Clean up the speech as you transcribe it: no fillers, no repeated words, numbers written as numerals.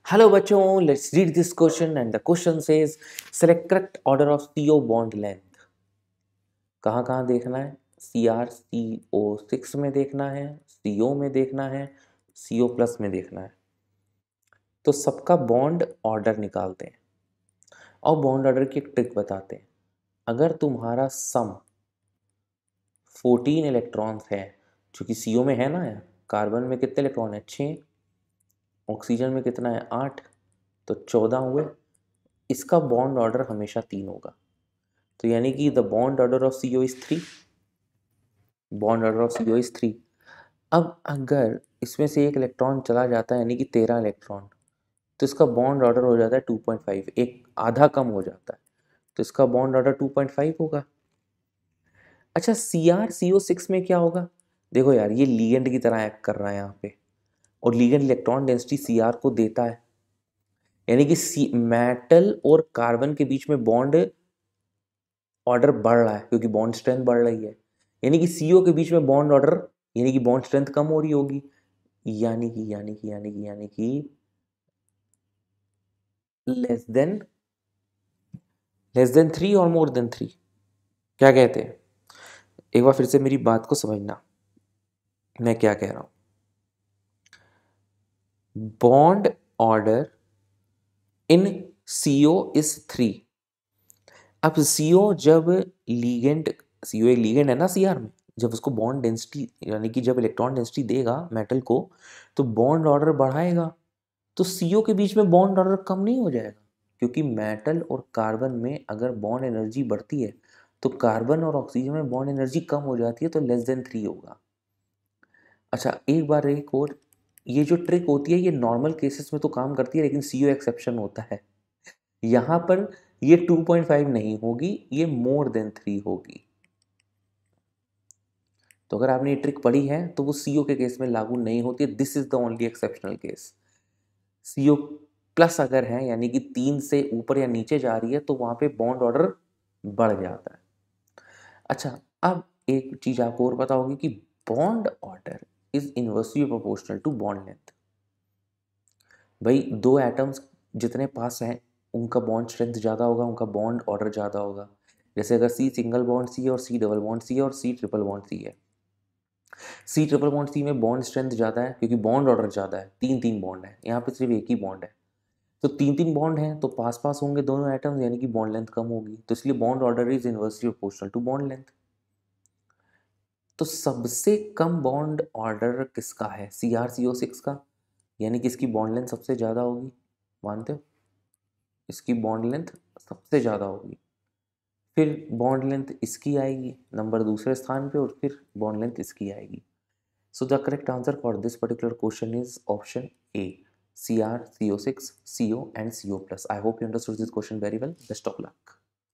Hello बच्चों, let's read this question and the question says select correct order of CO bond length. कहाँ कहाँ देखना है? CrCO6 में देखना है, CO में देखना है, CO प्लस में देखना है। तो सबका बॉन्ड ऑर्डर निकालते हैं और बॉन्ड ऑर्डर की एक ट्रिक बताते हैं। अगर तुम्हारा सम 14 इलेक्ट्रॉन्स है, चूँकि CO में है ना, कार्बन में कितने इलेक्ट्रॉन है? 6, ऑक्सीजन में कितना है? 8, तो 14 हुए। इसका बॉन्ड ऑर्डर हमेशा 3 होगा। तो यानी कि the bond order of CO is 3। Bond order of CO is 3। अब अगर इसमें से एक इलेक्ट्रॉन चला जाता है, यानी कि 13 इलेक्ट्रॉन, तो इसका बॉन्ड ऑर्डर हो जाता है 2.5, एक आधा कम हो जाता है, तो इसका बॉन्ड ऑर्डर 2.5 होगा। अच्छा, CrCO6 में क्या होगा? देखो यार, ये लीगेंड की तरह एक्ट कर रहा है यहाँ पे, और लीगेंड इलेक्ट्रॉन डेंसिटी Cr को देता है, यानी कि मेटल और कार्बन के बीच में बॉन्ड ऑर्डर बढ़ रहा है क्योंकि बॉन्ड स्ट्रेंथ बढ़ रही है, यानी कि CO के बीच में बॉन्ड ऑर्डर, यानी कि बॉन्ड स्ट्रेंथ कम हो रही होगी, यानी कि लेस देन 3 और मोर देन 3। क्या कहते हैं? एक बार फिर से मेरी बात को समझना, मैं क्या कह रहा हूं। Bond order in CO is 3। अब CO जब लीगेंड, CO एक लीगेंड है ना Cr में, जब उसको बॉन्ड डेंसिटी, यानी कि जब इलेक्ट्रॉन डेंसिटी देगा मेटल को, तो बॉन्ड ऑर्डर बढ़ाएगा, तो CO के बीच में बॉन्ड ऑर्डर कम नहीं हो जाएगा, क्योंकि मेटल और कार्बन में अगर बॉन्ड एनर्जी बढ़ती है तो कार्बन और ऑक्सीजन में बॉन्ड एनर्जी कम हो जाती है, तो लेस देन 3 होगा। अच्छा, एक बार एक और, ये जो ट्रिक होती है ये नॉर्मल केसेस में तो काम करती है, लेकिन CO एक्सेप्शन होता है। यहाँ पर ये 2.5 नहीं होगी, ये मोर देन 3 होगी। तो अगर आपने ये ट्रिक पढ़ी है तो वो CO के केस में लागू नहीं होती है। This is the only exceptional case. CO plus अगर है, यानी कि 3 से ऊपर या नीचे जा रही है, तो वहां पे बॉन्ड ऑर्डर बढ़ जाता है। अच्छा, अब एक चीज आपको और पता होगी कि bond order is inversely proportional to bond length. भाई, दो एटम्स जितने पास हैं उनका बॉन्ड स्ट्रेंथ ज़्यादा होगा, उनका बॉन्ड ऑर्डर ज़्यादा होगा। जैसे अगर C सिंगल बॉन्ड C है और C डबल बॉन्ड C है और C ट्रिपल बॉन्ड C है, C ट्रिपल बॉन्ड C में बॉन्ड स्ट्रेंथ ज़्यादा है क्योंकि बॉन्ड ऑर्डर ज़्यादा है, 3 बॉन्ड है, यहाँ पे सिर्फ एक ही बॉन्ड है। तो 3 बॉन्ड हैं तो पास पास होंगे दोनों एटम्स, यानी कि बॉन्ड लेंथ कम होगी, तो इसलिए bond order is inversely proportional to bond length. तो सबसे कम बॉन्ड ऑर्डर किसका है? CrCO6 का, यानी कि इसकी बॉन्ड लेंथ सबसे ज़्यादा होगी। मानते हो? इसकी बॉन्ड लेंथ सबसे ज़्यादा होगी। फिर बॉन्ड लेंथ इसकी आएगी नंबर दूसरे स्थान पे, और फिर बॉन्ड लेंथ इसकी आएगी। So the correct answer for this particular question is option A, CrCO6, CO and CO+. I hope you understood this question very well. Best of luck.